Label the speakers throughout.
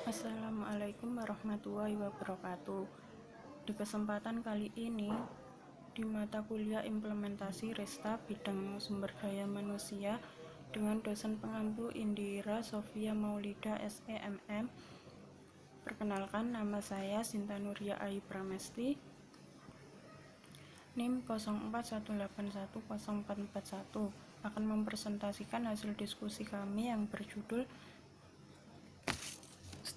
Speaker 1: Assalamualaikum warahmatullahi wabarakatuh. Di kesempatan kali ini, di mata kuliah implementasi Resta bidang sumber daya manusia dengan dosen pengampu Indira Sofia Maulida SEMM. Perkenalkan, nama saya Sinta Nuria Ayu Pramesti, NIM 0418104441, akan mempresentasikan hasil diskusi kami yang berjudul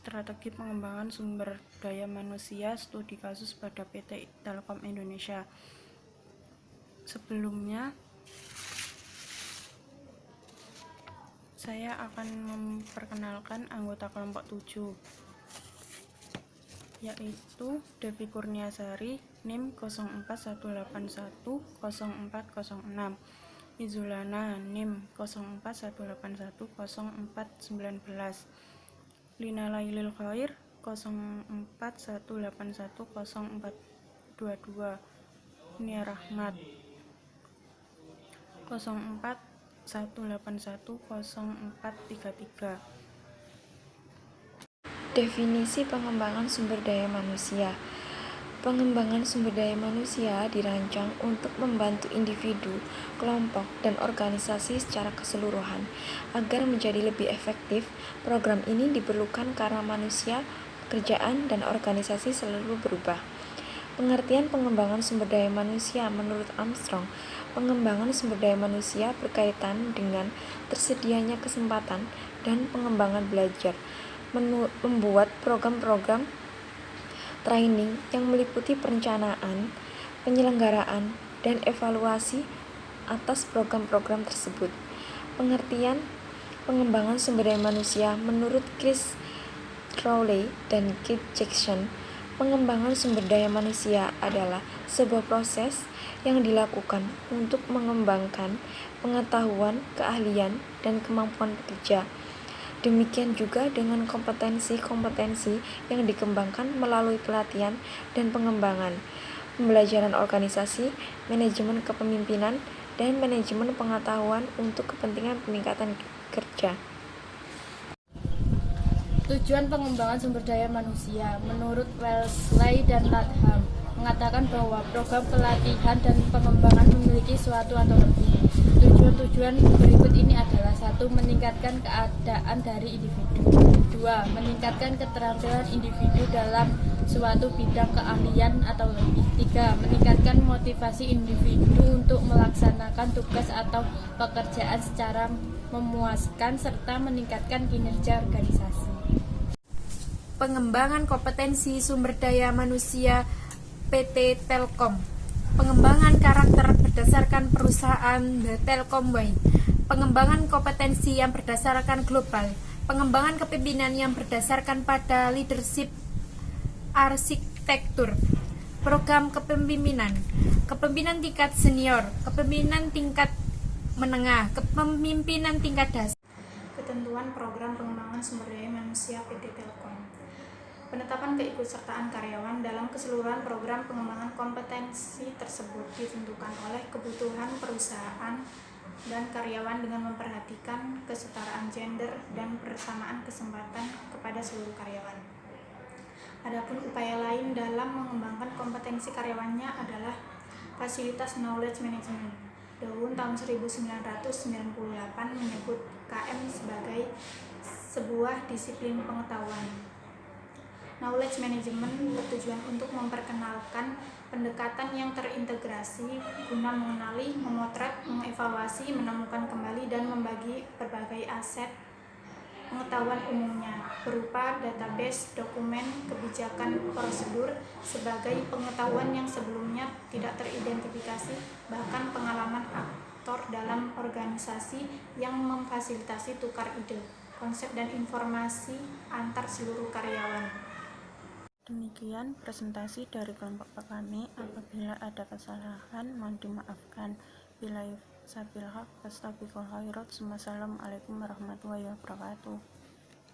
Speaker 1: Strategi Pengembangan Sumber Daya Manusia Studi Kasus pada PT Telkom Indonesia. Sebelumnya, saya akan memperkenalkan anggota kelompok 7, yaitu Devi Kurniasari, NIM 0418104006, Izulana, NIM 0418104911, Lina Lailil Khair 0418104222, Nia Rahmat 0418100433.
Speaker 2: Definisi pengembangan sumber daya manusia. Pengembangan sumber daya manusia dirancang untuk membantu individu, kelompok, dan organisasi secara keseluruhan. Agar menjadi lebih efektif, program ini diperlukan karena manusia, pekerjaan, dan organisasi selalu berubah. Pengertian pengembangan sumber daya manusia menurut Armstrong, pengembangan sumber daya manusia berkaitan dengan tersedianya kesempatan dan pengembangan belajar, membuat program-program training yang meliputi perencanaan, penyelenggaraan, dan evaluasi atas program-program tersebut. Pengertian pengembangan sumber daya manusia menurut Chris Crowley dan Keith Jackson, pengembangan sumber daya manusia adalah sebuah proses yang dilakukan untuk mengembangkan pengetahuan, keahlian, dan kemampuan bekerja. Demikian juga dengan kompetensi-kompetensi yang dikembangkan melalui pelatihan dan pengembangan, pembelajaran organisasi, manajemen kepemimpinan, dan manajemen pengetahuan untuk kepentingan peningkatan kerja.
Speaker 3: Tujuan pengembangan sumber daya manusia menurut Wellesley dan Latham mengatakan bahwa program pelatihan dan pengembangan memiliki suatu atau lebih tujuan berikut ini adalah: 1. Meningkatkan keadaan dari individu. 2. Meningkatkan keterampilan individu dalam suatu bidang keahlian atau lebih. 3. Meningkatkan motivasi individu untuk melaksanakan tugas atau pekerjaan secara memuaskan serta meningkatkan kinerja organisasi. Pengembangan kompetensi sumber daya manusia PT Telkom. Pengembangan karakter berdasarkan perusahaan The Telkom Way. Pengembangan kompetensi yang berdasarkan global. Pengembangan kepemimpinan yang berdasarkan pada leadership arsitektur. Program kepemimpinan. Kepemimpinan tingkat senior, kepemimpinan tingkat menengah, kepemimpinan tingkat dasar.
Speaker 4: Ketentuan program pengembangan sumber daya manusia PT Telkom. Penetapan keikutsertaan karyawan dalam keseluruhan program pengembangan kompetensi tersebut ditentukan oleh kebutuhan perusahaan dan karyawan dengan memperhatikan kesetaraan gender dan persamaan kesempatan kepada seluruh karyawan. Adapun upaya lain dalam mengembangkan kompetensi karyawannya adalah fasilitas knowledge management. Daun tahun 1998 menyebut KM sebagai sebuah disiplin pengetahuan. Knowledge management bertujuan untuk memperkenalkan pendekatan yang terintegrasi guna mengenali, memotret, mengevaluasi, menemukan kembali, dan membagi berbagai aset pengetahuan umumnya berupa database, dokumen, kebijakan, prosedur sebagai pengetahuan yang sebelumnya tidak teridentifikasi, bahkan pengalaman aktor dalam organisasi yang memfasilitasi tukar ide, konsep, dan informasi antar seluruh karyawan.
Speaker 1: Demikian presentasi dari kelompok kami. Apabila ada kesalahan, mohon dimaafkan. Billahi sabil haq, fastabiqul khairat. Wassalamualaikum warahmatullahi wabarakatuh.